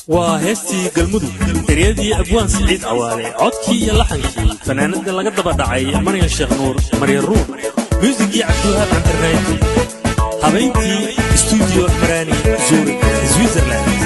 وهستي قلمدو تريدي أبوان سعيد عوالي عدكي يلحنكي فنانة لقد بدعي مريم الشيخ نور مريم الروم ميوزيكي عبدوهاب عند الرايتي حبيبتي استوديو فراني زوري سويسرلاند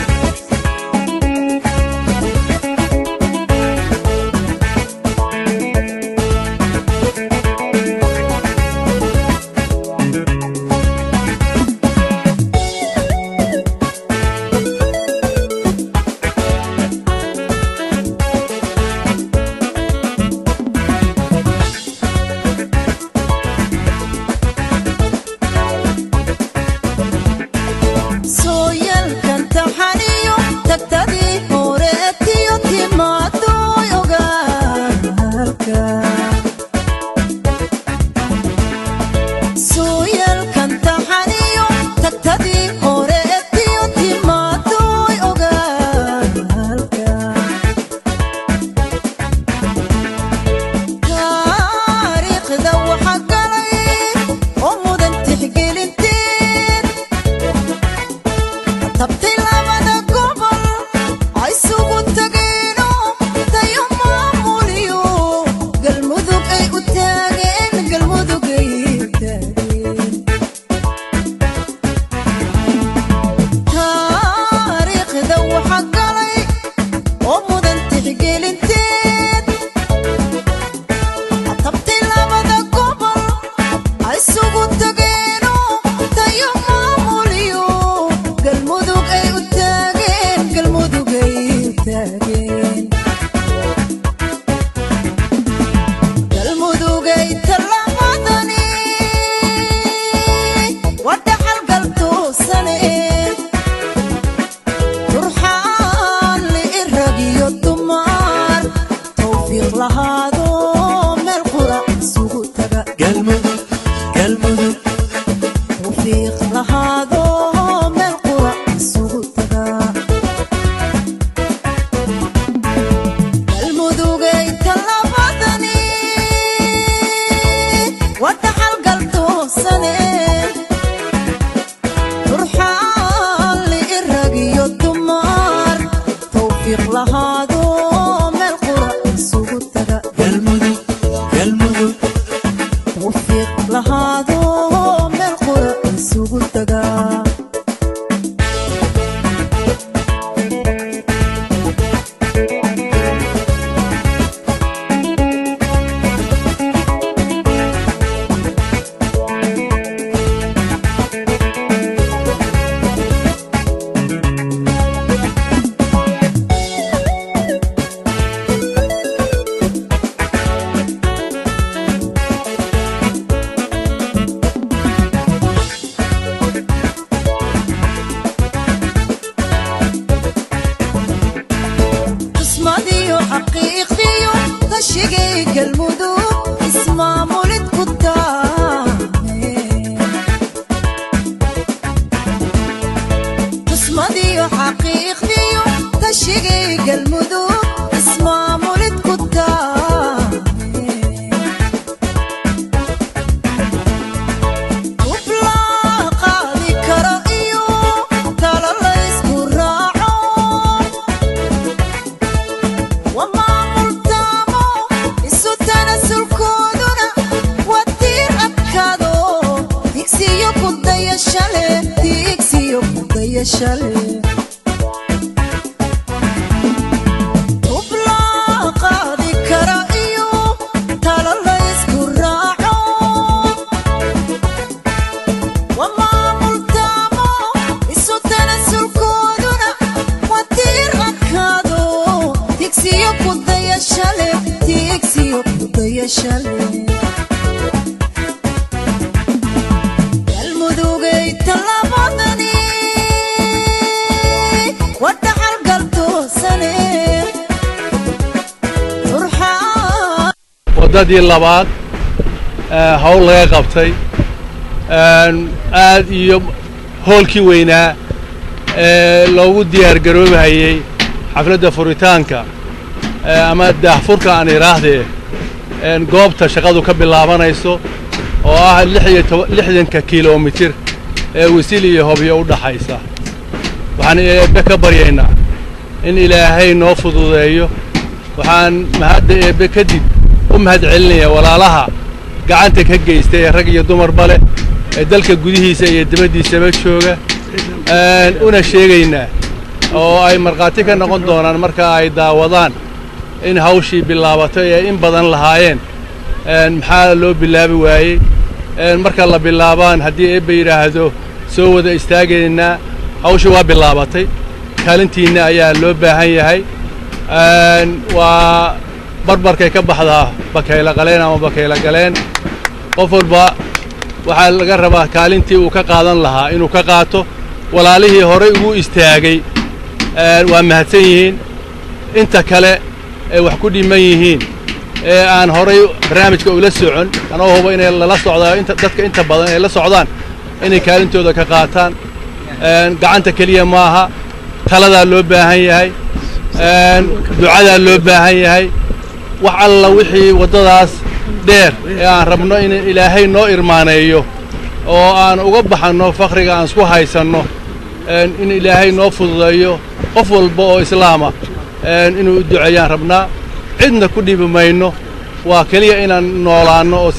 wadadii labaad hawl laga qabtay aad iyo hoolkii weynaa loogu diyaar garoobahayay xafladda furitaanka ama daahfurka aan iraahdee goobta shaqadu ka bilaabanayso oo ah 60 kiiloomitir ee Wasiil iyo Hobyo u dhaxaysa waxaan eebbe ka baryaynaa إن إلهي نوفض ذايو وحان مهد بكدب ومهد علنية ولا لها قعنتك هجي استي رقي دمر بالي دلك جوديه سيدبدي سبب شوقة أنا شيءنا أو أي مرقاتك نقول دونا مركا أي داوضان إن هوشي باللابطة إن بدن لهاين محال لو بالله بواي مركا الله باللابان هدي إبيره هذو سوى ذا استاجنا هوشي وباللابطة كالنتينا أيها لو بهاي هاي وبربر كي كبحها بكيلا قلين أو بكيلا قلين قفل با وحال قربه كالنتي وكقادن لها إنه كقاته ولا له هري واستاجي ومهتين أنت كلا وحكودي ميهين أنا هري برنامج كولا سعون أنا هو بين الله صعدا أنت دتك أنت بدن الله صعدان إني كالنتي وذا كقاتان قعنت كلية معها ثلاثة لوبة هاي دعاء اللوبة هاي وحلا وحي وضداس دير يعني ربنا إن إلهي نو إرمانيو أو أنا أقبح إنه فخري عن سكو هايسنه إن إلهي نو فضيو قفل بو إسلامه إنه الدعاء ربنا عندنا كل بماينه وكلية إن نولانه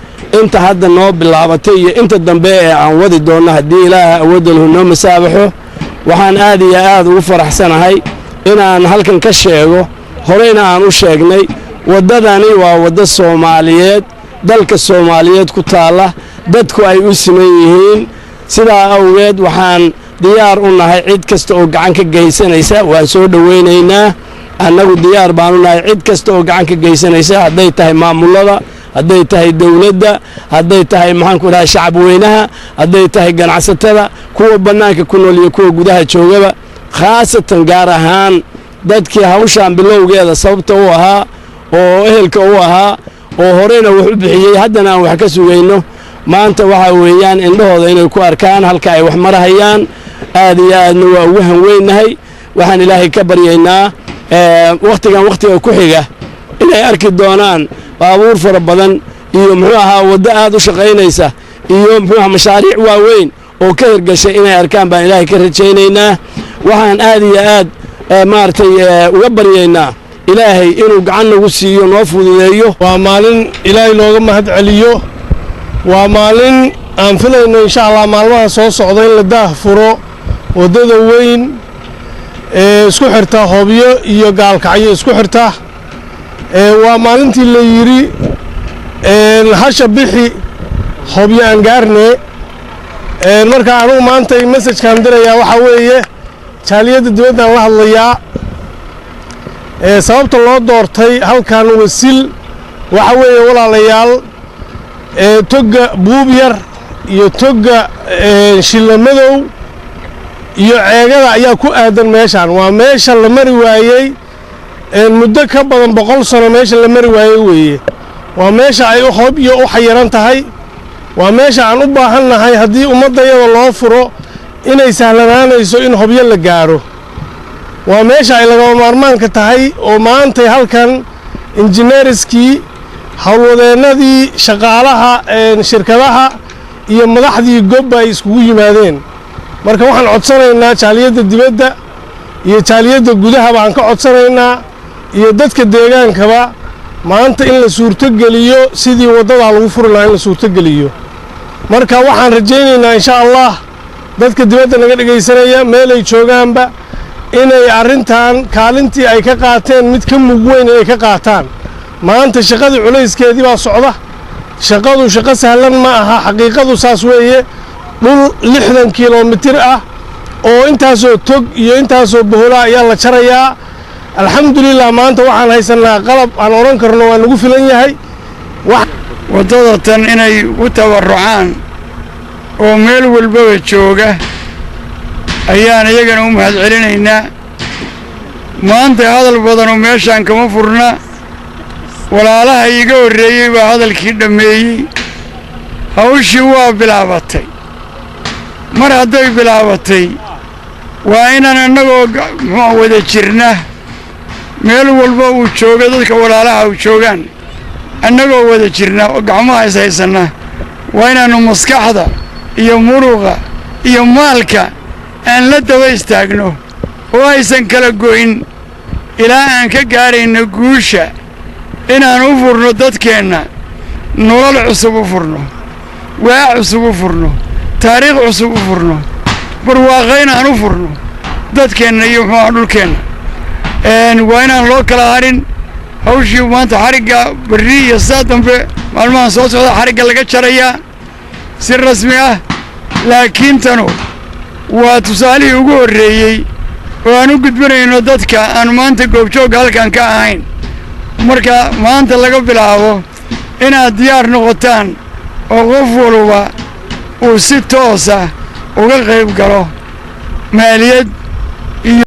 أنت هذا النوب باللعبتية أنت الدنباء عن ودي دونا هدي لا ودي له مسابحه وحان آدي آد وفرح سنة هاي إنا هلكن كشيغو هورينا aan u sheegnay wadadani waa wada Soomaaliyeed dalka Soomaaliyeed ku taala dadku ay u siman yihiin sida awgeed waxaan diyaar u nahay cid kasta oo gacan ka geysanaysa waan soo dhaweynaynaa annagu diyaar baan u nahay cid kasta oo gacan ka geysanaysa haday tahay maamulada haday tahay dawladda haday tahay maxaan ku rahay shacab weynaha haday tahay ganacsatada kuwa banaanka ku nool iyo kuwa gudaha joogaba khaasatan gaar ahaan dadkii hawshan bilowgeeda sababta u ahaa oo ehelka u ahaa oo horeyna wax u bixiyay haddana aan wax ka sugayno maanta waxa weeyaan indhahooda inay ku arkaan halka ay wax marahayaan aad iyo aadna waa ugu hanweynahay waxaan ilaahay ka baryaynaa waqtiga ku xiga inay arki doonaan baabuur fara badan iyo muxuu ahaa waddo aad u shaqaynaysa iyo muxuu mashaariic waaweyn oo ka hirgashay inay arkaan baan ilaahay ka rajaynaynaa waxaan aad iyo aad maartay uga baryaynaa ilaahay inuu gacan nagu siiyo noo fududeeyo waa maalin ilaahay looga mahad celiyo waa maalin aan filayno insha Allah maalmaha soo socda in la daahfuro wadada weyn ee isku xirta Hoobiyo iyo Gaalkacyo isku xirta waa maalintii la yiri hasha bixi Hoobiyo aan gaarne marka anigu maanta message kan diraya waxa weeye jaaliyada dibadda la hadlayaa sababta loo doortay halkan wasil waxa weeye walaalayaal toga buubyar iyo toga shilamadow iyo ceegada ayaa ku aadan meeshan waa meesha la mari waayay muddo ka badan 100 sano meesha la mari waayay weeye waa meesha ay u hoob iyo u xayiran tahay waa meesha aan u baahannahay haddii ummadayada loo furo inay sahlanaanayso in hobyo la gaaro waa meesha ay laga maarmaanka tahay oo maanta halkan injineeriskii hawlwadeenadii shaqaalaha shirkadaha iyo madaxdii goobba ay iskugu yimaadeen marka waxaan codsanaynaa jaaliyada dibadda iyo jaaliyada gudaha baan ka codsanaynaa iyo dadka deegaankaba maanta in la suurto geliyo sidii wadada lagu furi lahaa in la suurto geliyo marka waxaan rajaynaynaa insha Allah dadka dibadda naga dhageysanaya meel ay joogaanba inay arintan kaalintii ay ka qaateen mid ka mug weyn ay ka qaataan maanta shaqada culeyskeedii baa socda shaqadu shaqo sahlan ma aha xaqiiqadu saas weeye dhul 60 kiiloomitir ah oo intaasoo tog iyo intaasoo bohola ayaa la jarayaa alxamdulillah maanta waxaan haysanaa qalab aan oran karno waa nagu filan yahay wadada tan inay u tabarucaan oo meel walba jooga ayaan iyagana u mahad celinaynaa maanta hadal badan oo meeshan kama furna walaalaha iga horeeyay baa hadalkii dhameeyay hawshii waa bilaabatay mar hadday bilaabatay waa inaan annagoo wada jirna meel walba uu jooga dadka walaalaha u joogaan annagoo wada jirna oo gacmaha is haysana waa inaanu maskaxda iyo muruqa iyo maalka aan la daba istaagno oo aysan kala go'in ilaa aan ka gaarayno guusha inaan u furno dadkeenna nolol cusub u furno waa cusub u furno taariikh cusub u furno barwaaqayn aan u furno dadkeenna iyo muxuuha dhulkeenna waa inaan loo kala harin hawshii maanta xarigga berri iyo saa dambe maalmahan soo socda xarigga laga jarayaa si rasmi ah laakiin tanu waa tusaalihii ugu horreeyey oo aan u gudbanayno dadka aan maanta goobjoogga halkan ka ahayn marka maanta laga bilaabo inaad diyaar noqotaan oo qof walba uu si toosa uga qayb galo maaliyad